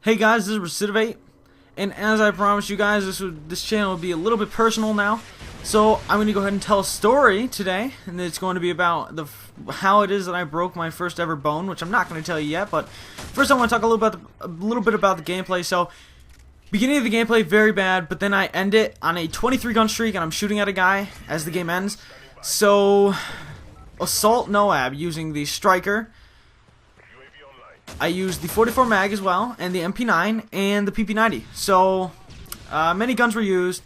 Hey guys, this is Recidivate, and as I promised you guys, this channel will be a little bit personal now. So I'm going to go ahead and tell a story today, and it's going to be about how it is that I broke my first ever bone, which I'm not going to tell you yet. But first, I want to talk a little bit about the gameplay. So, beginning of the gameplay, very bad, but then I end it on a 23 gun streak, and I'm shooting at a guy as the game ends. So, assault NOAB using the striker. I used the 44 mag as well, and the MP9, and the PP90. So, many guns were used,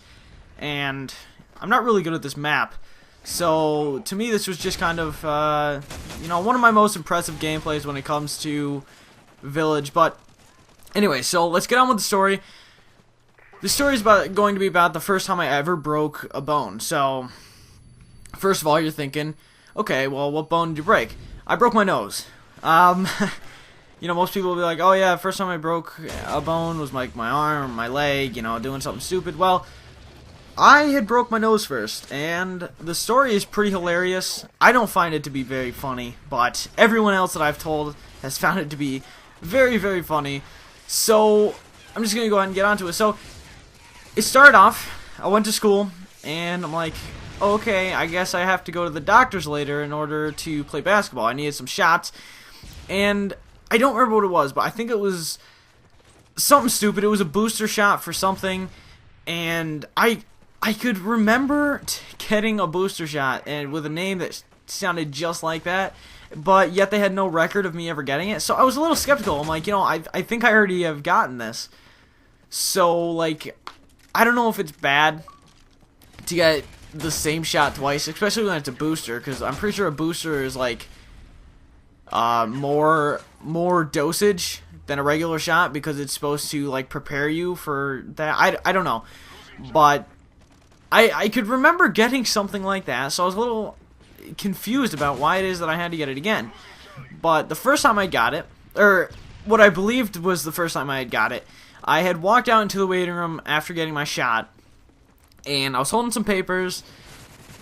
and I'm not really good at this map. So, to me, this was just kind of, one of my most impressive gameplays when it comes to Village. But, anyway, so let's get on with the story. The story is going to be about the first time I ever broke a bone. So, first of all, you're thinking, okay, well, what bone did you break? I broke my nose. Most people will be like, oh yeah, first time I broke a bone was like my arm, my leg, doing something stupid. Well, I had broke my nose first, and the story is pretty hilarious. I don't find it to be very funny, but everyone else that I've told has found it to be very, very funny. So, I'm just going to go ahead and get onto it. So, it started off, I went to school, and I'm like, okay, I guess I have to go to the doctor's later in order to play basketball. I needed some shots, and I don't remember what it was, but I think it was something stupid. It was a booster shot for something, and I could remember getting a booster shot and with a name that sounded just like that, but yet they had no record of me ever getting it. So I was a little skeptical. I'm like, I think I already have gotten this. So, like, I don't know if it's bad to get the same shot twice, especially when it's a booster, because I'm pretty sure a booster is like more dosage than a regular shot, because it's supposed to like prepare you for that. I don't know, but I could remember getting something like that, so I was a little confused about why it is that I had to get it again. But the first time I got it, or what I believed was the first time I had got it, I had walked out into the waiting room after getting my shot, and I was holding some papers,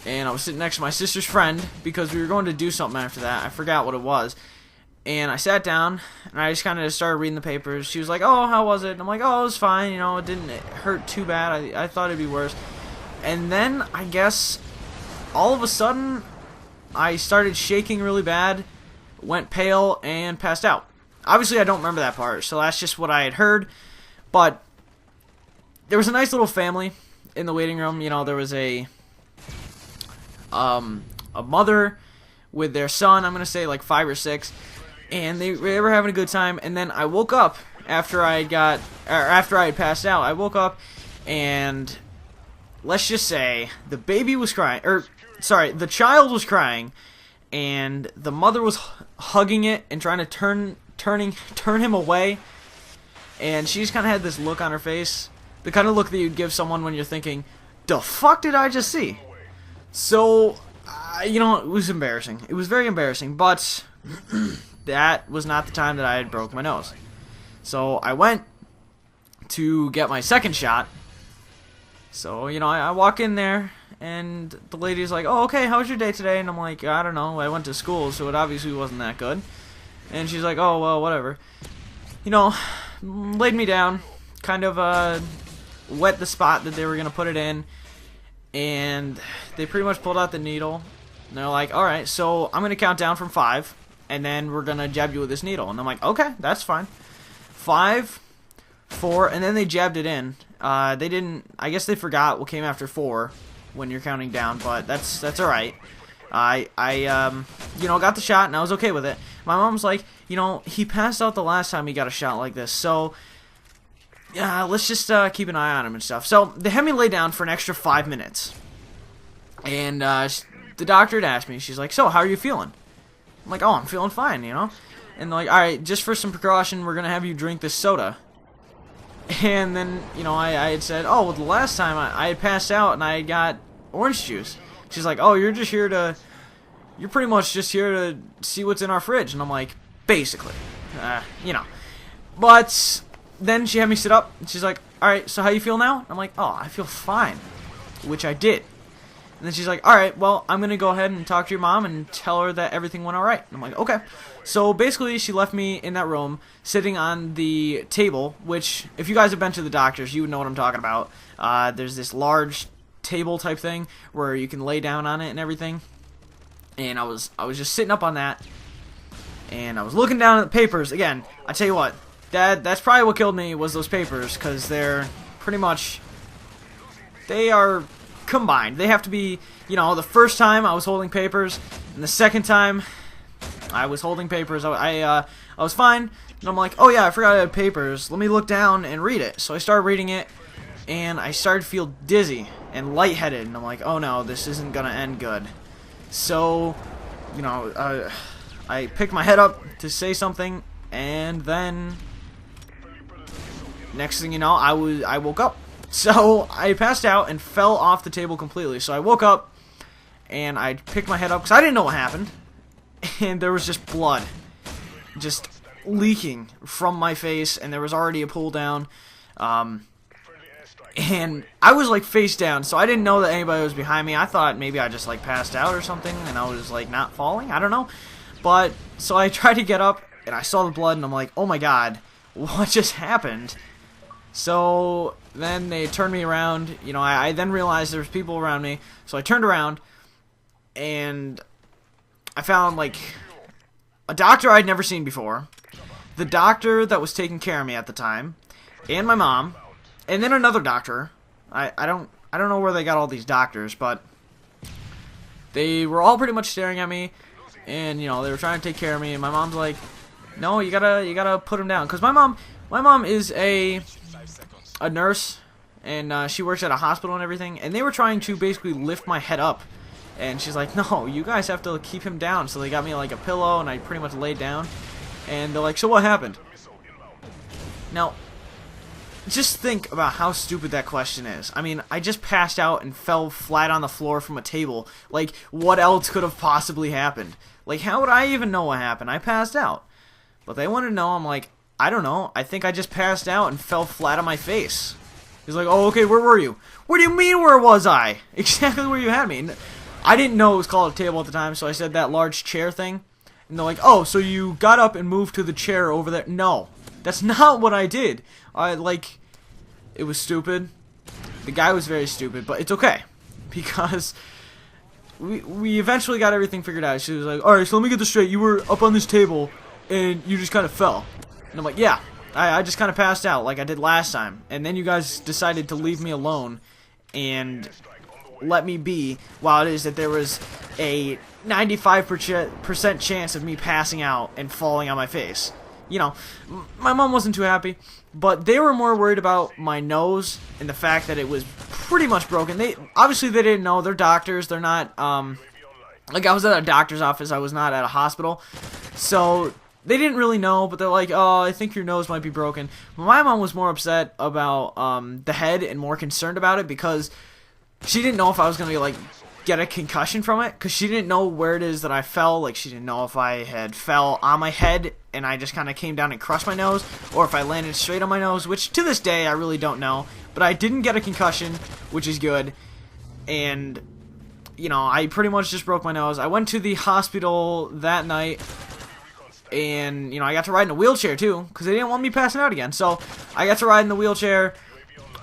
and I was sitting next to my sister's friend, because we were going to do something after that. I forgot what it was. And I sat down, and I just kind of started reading the papers. She was like, oh, how was it? And I'm like, oh, it was fine. It didn't hurt too bad. I thought it'd be worse. And then, I guess, all of a sudden, I started shaking really bad, went pale, and passed out. Obviously, I don't remember that part, so that's just what I had heard. But there was a nice little family in the waiting room. There was a mother with their son, I'm going to say like 5 or 6, and they were having a good time. And then I woke up after I had passed out. I woke up, and let's just say the baby was crying, the child was crying, and the mother was hugging it and trying to turn him away. And she just kind of had this look on her face, the kind of look that you'd give someone when you're thinking, the fuck did I just see? So, it was embarrassing. It was very embarrassing, but that was not the time that I had broke my nose. So, I went to get my second shot. So, I walk in there, and the lady's like, oh, okay, how was your day today? And I'm like, I don't know, I went to school, so it obviously wasn't that good. And she's like, oh, well, whatever. Laid me down, kind of wet the spot that they were going to put it in, and they pretty much pulled out the needle, and they're like, alright, so I'm going to count down from 5, and then we're going to jab you with this needle. And I'm like, okay, that's fine. 5, 4, and then they jabbed it in. They didn't, I guess they forgot what came after 4 when you're counting down, but that's alright. I got the shot, and I was okay with it. My mom's like, he passed out the last time he got a shot like this, so let's just keep an eye on him and stuff. So they had me lay down for an extra 5 minutes, and the doctor had asked me, she's like, so how are you feeling? I'm like, oh, I'm feeling fine, And they're like, alright, just for some precaution, we're going to have you drink this soda. And then, I had said, oh, well, the last time I had passed out and I got orange juice. She's like, oh, you're pretty much just here to see what's in our fridge. And I'm like, basically, But then she had me sit up, and she's like, alright, so how you feel now? I'm like, oh, I feel fine, which I did. And then she's like, alright, well, I'm going to go ahead and talk to your mom and tell her that everything went alright. And I'm like, okay. So basically, she left me in that room, sitting on the table, which, if you guys have been to the doctors, you would know what I'm talking about. There's this large table type thing where you can lay down on it and everything. And I was just sitting up on that, and I was looking down at the papers. Again, I tell you what, that's probably what killed me, was those papers, because they're pretty much, they are combined. They have to be, you know, the first time I was holding papers, and the second time I was holding papers, I was fine, and I'm like, oh yeah, I forgot I had papers, let me look down and read it. So I started reading it, and I started to feel dizzy and lightheaded, and I'm like, oh no, this isn't gonna end good. So, you know, I picked my head up to say something, and then next thing you know, I woke up. So I passed out and fell off the table completely. So I woke up and I picked my head up because I didn't know what happened, and there was just blood just leaking from my face, and there was already a pull down. And I was like face down, so I didn't know that anybody was behind me. I thought maybe I just like passed out or something and I was like not falling. I don't know. But so I tried to get up and I saw the blood and I'm like, oh my god, what just happened? So then they turned me around. You know, I then realized there was people around me. So I turned around and I found like a doctor I'd never seen before, the doctor that was taking care of me at the time, and my mom. And then another doctor. I don't know where they got all these doctors, but they were all pretty much staring at me, and you know, they were trying to take care of me, and my mom's like, no, you gotta put him down, because my mom is a nurse, and she works at a hospital and everything, and they were trying to basically lift my head up, and she's like, no, you guys have to keep him down. So they got me like a pillow, and I pretty much laid down, and they're like, so what happened? Now, just think about how stupid that question is. I mean, I just passed out and fell flat on the floor from a table. Like, what else could have possibly happened? Like, how would I even know what happened? I passed out. But they wanted to know. I'm like, I don't know. I think I just passed out and fell flat on my face. He's like, oh, okay, where were you? What do you mean, where was I? Exactly where you had me. I didn't know it was called a table at the time, so I said that large chair thing. And they're like, oh, so you got up and moved to the chair over there. No. That's not what I did. It was stupid. The guy was very stupid, but it's okay. Because we eventually got everything figured out. She was like, alright, so let me get this straight. You were up on this table, and you just kind of fell. And I'm like, yeah. I just kind of passed out like I did last time. And then you guys decided to leave me alone and let me be, while it is that there was a 95% chance of me passing out and falling on my face. You know, my mom wasn't too happy, but they were more worried about my nose and the fact that it was pretty much broken. Obviously they didn't know. They're doctors. They're not, like, I was at a doctor's office. I was not at a hospital. So they didn't really know, but they're like, oh, I think your nose might be broken. But my mom was more upset about the head and more concerned about it because she didn't know if I was going to, like, get a concussion from it, because she didn't know where it is that I fell. Like, she didn't know if I had fell on my head and I just kind of came down and crushed my nose, or if I landed straight on my nose, which to this day I really don't know. But I didn't get a concussion, which is good. And, you know, I pretty much just broke my nose. I went to the hospital that night, and, you know, I got to ride in a wheelchair too, because they didn't want me passing out again. So I got to ride in the wheelchair,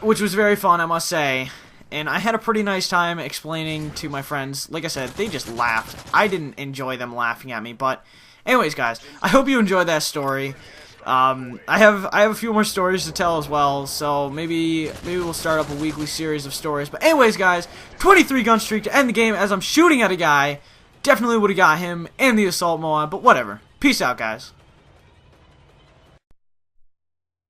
which was very fun, I must say. And I had a pretty nice time explaining to my friends. Like I said, they just laughed. I didn't enjoy them laughing at me. But anyways, guys, I hope you enjoyed that story. I have a few more stories to tell as well. So maybe we'll start up a weekly series of stories. But anyways, guys, 23 gun streak to end the game as I'm shooting at a guy. Definitely would have got him and the assault MOAB. But whatever. Peace out, guys.